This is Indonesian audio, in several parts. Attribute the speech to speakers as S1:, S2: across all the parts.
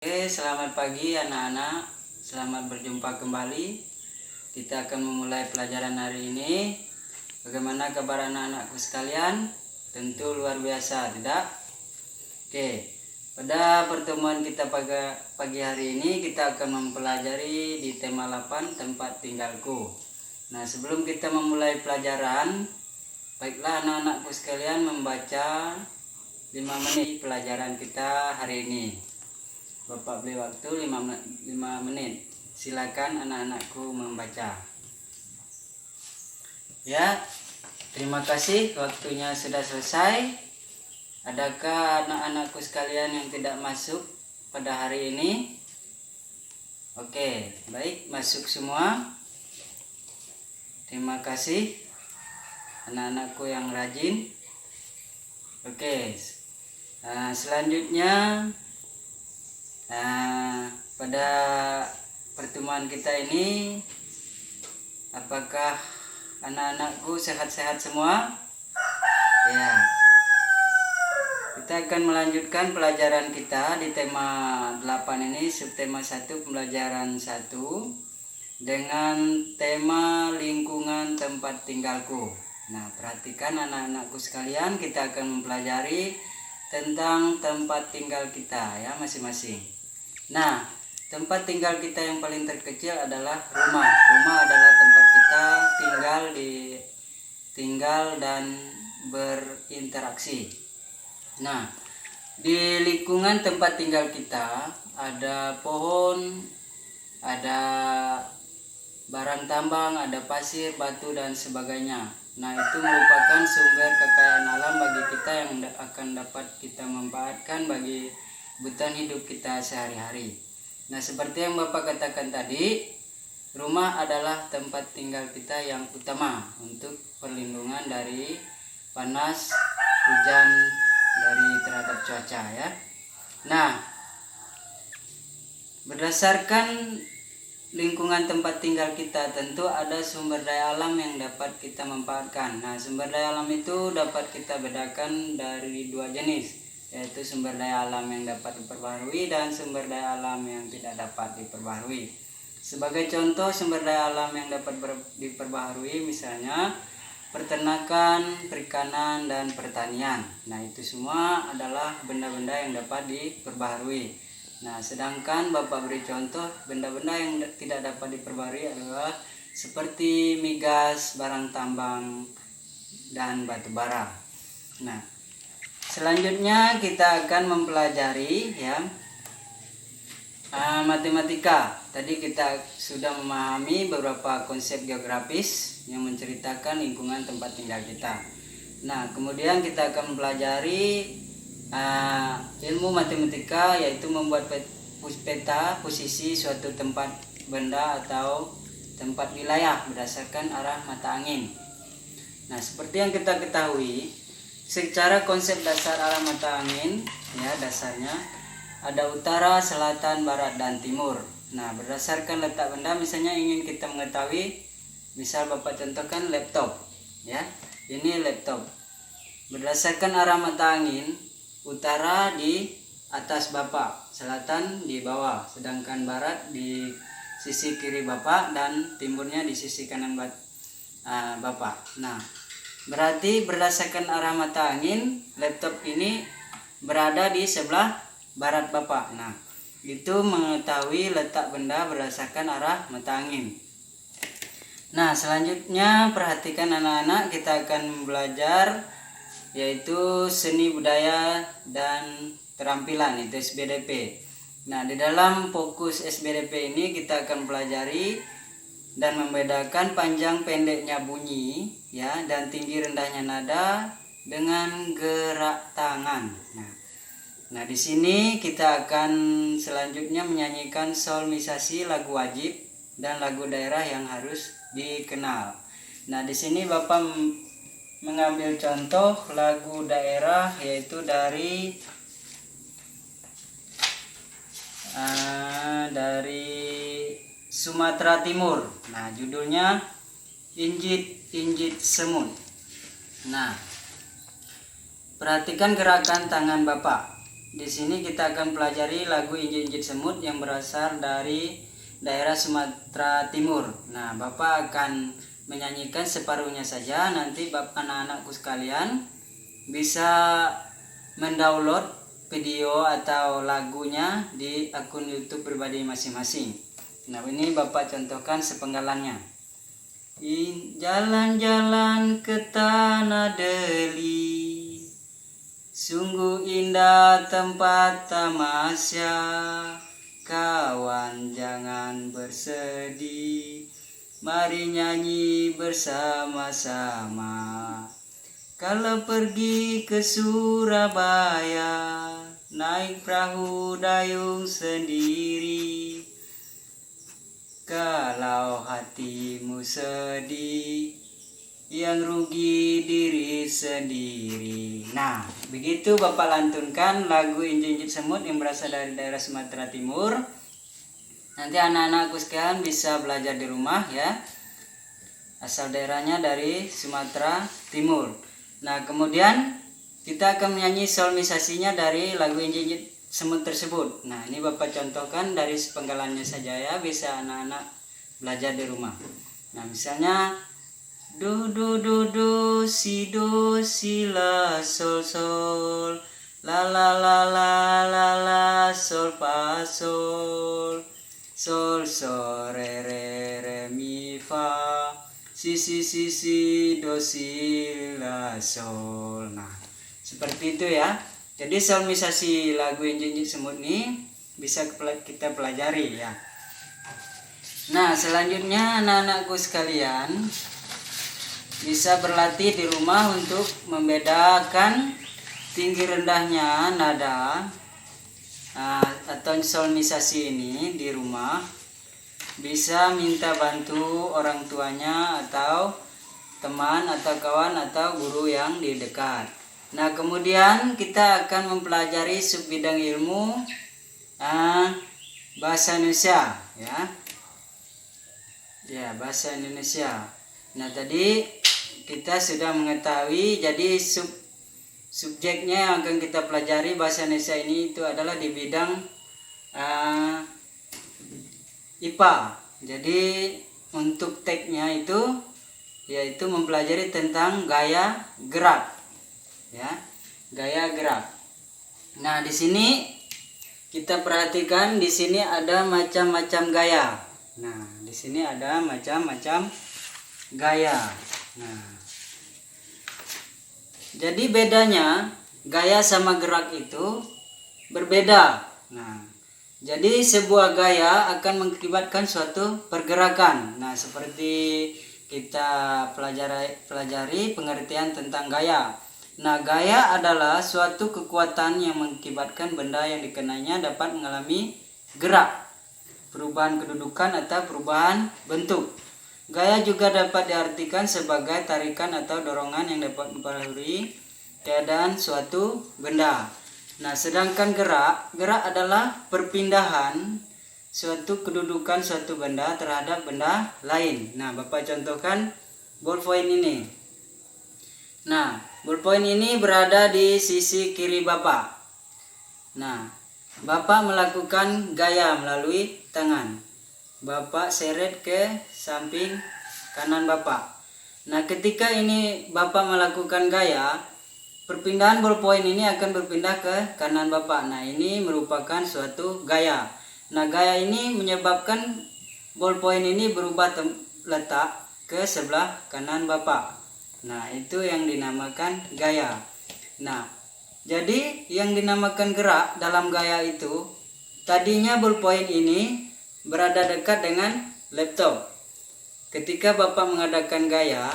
S1: Oke, selamat pagi anak-anak. Selamat berjumpa kembali. Kita akan memulai pelajaran hari ini. Bagaimana kabar anak-anakku sekalian? Tentu luar biasa, tidak? Oke, pada pertemuan kita pagi hari ini kita akan mempelajari di tema 8 tempat tinggalku. Nah, sebelum kita memulai pelajaran, baiklah anak-anakku sekalian membaca 5 menit pelajaran kita hari ini. Bapak beri waktu 5 menit. Silakan anak-anakku membaca. Ya, terima kasih, waktunya sudah selesai. Adakah anak-anakku sekalian yang tidak masuk pada hari ini? Oke, baik, masuk semua. Terima kasih anak-anakku yang rajin. Oke, selanjutnya pada pertemuan kita ini, apakah anak-anakku sehat-sehat semua? Ya, kita akan melanjutkan pelajaran kita di tema 8 ini, subtema 1 pembelajaran 1 dengan tema lingkungan tempat tinggalku. Nah, perhatikan anak-anakku sekalian, kita akan mempelajari tentang tempat tinggal kita ya masing-masing. Nah, tempat tinggal kita yang paling terkecil adalah rumah. Rumah adalah tempat kita tinggal dan berinteraksi. Nah, di lingkungan tempat tinggal kita ada pohon, ada barang tambang, ada pasir, batu dan sebagainya. Nah, itu merupakan sumber kekayaan alam bagi kita yang akan dapat kita manfaatkan bagi kebutuhan hidup kita sehari-hari. Nah, seperti yang Bapak katakan tadi, rumah adalah tempat tinggal kita yang utama untuk perlindungan dari panas, hujan, dari terhadap cuaca ya. Nah, berdasarkan lingkungan tempat tinggal kita, tentu ada sumber daya alam yang dapat kita manfaatkan. Nah, sumber daya alam itu dapat kita bedakan dari 2 jenis, yaitu sumber daya alam yang dapat diperbaharui dan sumber daya alam yang tidak dapat diperbaharui. Sebagai contoh sumber daya alam yang dapat diperbaharui misalnya peternakan, perikanan, dan pertanian. Nah, itu semua adalah benda-benda yang dapat diperbaharui. Nah, sedangkan Bapak beri contoh benda-benda yang tidak dapat diperbaharui adalah seperti migas, barang tambang, dan batu bara. Nah, selanjutnya kita akan mempelajari ya matematika. Tadi kita sudah memahami beberapa konsep geografis yang menceritakan lingkungan tempat tinggal kita. Nah, kemudian kita akan mempelajari ilmu matematika, yaitu membuat peta posisi suatu tempat benda atau tempat wilayah berdasarkan arah mata angin. Nah, seperti yang kita ketahui, secara konsep dasar arah mata angin ya, dasarnya ada utara, selatan, barat, dan timur. Nah, berdasarkan letak benda, misalnya ingin kita mengetahui, misal Bapak contohkan laptop ya, ini laptop. Berdasarkan arah mata angin, utara di atas Bapak, selatan di bawah, sedangkan barat di sisi kiri Bapak dan timurnya di sisi kanan Bapak. Nah, berarti berdasarkan arah mata angin, laptop ini berada di sebelah barat Bapak. Nah, itu mengetahui letak benda berdasarkan arah mata angin. Nah, selanjutnya perhatikan anak-anak, kita akan belajar yaitu seni budaya dan keterampilan, itu SBDP. Nah, di dalam fokus SBDP ini kita akan pelajari dan membedakan panjang pendeknya bunyi ya, dan tinggi rendahnya nada dengan gerak tangan. Nah, di sini kita akan selanjutnya menyanyikan solmisasi lagu wajib dan lagu daerah yang harus dikenal. Nah, di sini Bapak mengambil contoh lagu daerah, yaitu dari Sumatera Timur. Nah, judulnya Injit Injit Semut. Nah, perhatikan gerakan tangan Bapak. di sini kita akan pelajari lagu Injit-Injit Semut yang berasal dari daerah Sumatera Timur. Nah, Bapak akan menyanyikan separuhnya saja. Nanti anak-anakku sekalian bisa mendownload video atau lagunya di akun YouTube pribadi masing-masing. Nah, ini Bapak contohkan sepenggalannya. Jalan-jalan ke Tanah Deli, sungguh indah tempat tamasya. Kawan jangan bersedih, mari nyanyi bersama-sama. Kalau pergi ke Surabaya, naik perahu dayung sendiri. Kalau hatimu sedih, yang rugi diri sendiri. Nah, begitu Bapak lantunkan lagu Injit-Injit Semut yang berasal dari daerah Sumatera Timur. Nanti anak-anakku sekalian bisa belajar di rumah ya. Asal daerahnya dari Sumatera Timur. Nah, kemudian kita akan menyanyi solmisasinya dari lagu Injit-Injit Semut tersebut. Nah, ini Bapak contohkan dari sepenggalannya saja ya, bisa anak-anak belajar di rumah. Nah, misalnya do do do do si la sol sol la la la la la la sol fa sol sol so re re re mi fa si do si la sol. Nah, seperti itu ya. Jadi solmisasi lagu Injit-Injit Semut ini bisa kita pelajari ya. Nah, selanjutnya anak-anakku sekalian bisa berlatih di rumah untuk membedakan tinggi rendahnya nada atau solmisasi ini di rumah. Bisa minta bantu orang tuanya atau teman atau kawan atau guru yang di dekat. Nah, kemudian kita akan mempelajari subbidang ilmu bahasa Indonesia ya. Ya, bahasa Indonesia. Nah, tadi kita sudah mengetahui jadi subjeknya yang akan kita pelajari bahasa Indonesia ini itu adalah di bidang IPA. Jadi untuk tagnya itu yaitu mempelajari tentang gaya gerak. Ya, gaya gerak. Nah, di sini kita perhatikan di sini ada macam-macam gaya. Nah, di sini ada macam-macam gaya. Nah, jadi bedanya gaya sama gerak itu berbeda. Nah, jadi sebuah gaya akan mengakibatkan suatu pergerakan. Nah, seperti kita pelajari pengertian tentang gaya. Nah, gaya adalah suatu kekuatan yang mengakibatkan benda yang dikenainya dapat mengalami gerak, perubahan kedudukan atau perubahan bentuk. Gaya juga dapat diartikan sebagai tarikan atau dorongan yang dapat mempengaruhi keadaan suatu benda. Nah, sedangkan gerak adalah perpindahan suatu kedudukan suatu benda terhadap benda lain. Nah, Bapak contohkan ballpoint ini. Nah, ballpoint ini berada di sisi kiri Bapak. Nah, Bapak melakukan gaya melalui tangan. Bapak seret ke samping kanan Bapak. Nah, ketika ini Bapak melakukan gaya, perpindahan ballpoint ini akan berpindah ke kanan Bapak. Nah, ini merupakan suatu gaya. Nah, gaya ini menyebabkan ballpoint ini berubah letak ke sebelah kanan Bapak. Nah, itu yang dinamakan gaya. Nah, jadi yang dinamakan gerak dalam gaya itu, tadinya ballpoint ini berada dekat dengan laptop. Ketika Bapak mengadakan gaya,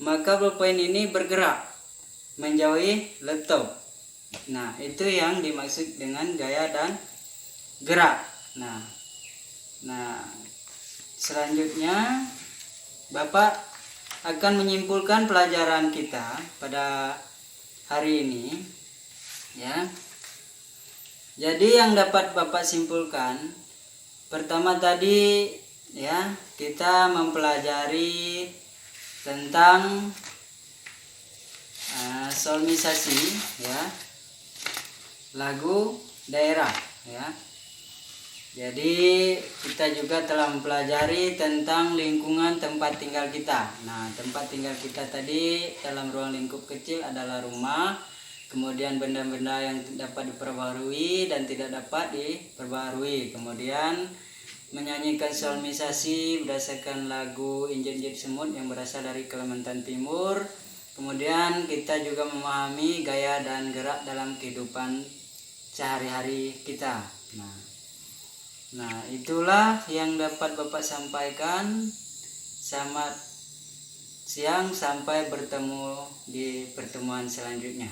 S1: maka ballpoint ini bergerak menjauhi laptop. Nah, itu yang dimaksud dengan gaya dan gerak. Nah, selanjutnya Bapak akan menyimpulkan pelajaran kita pada hari ini ya. Jadi yang dapat Bapak simpulkan, pertama tadi ya, kita mempelajari tentang solmisasi ya. lagu daerah ya. Jadi kita juga telah mempelajari tentang lingkungan tempat tinggal kita. Nah, tempat tinggal kita tadi dalam ruang lingkup kecil adalah rumah, kemudian benda-benda yang dapat diperbarui dan tidak dapat diperbarui. Kemudian menyanyikan solmisasi berdasarkan lagu Injit-Injit Semut yang berasal dari Kalimantan Timur. Kemudian kita juga memahami gaya dan gerak dalam kehidupan sehari-hari kita. Nah, itulah yang dapat Bapak sampaikan. Selamat siang, sampai bertemu di pertemuan selanjutnya.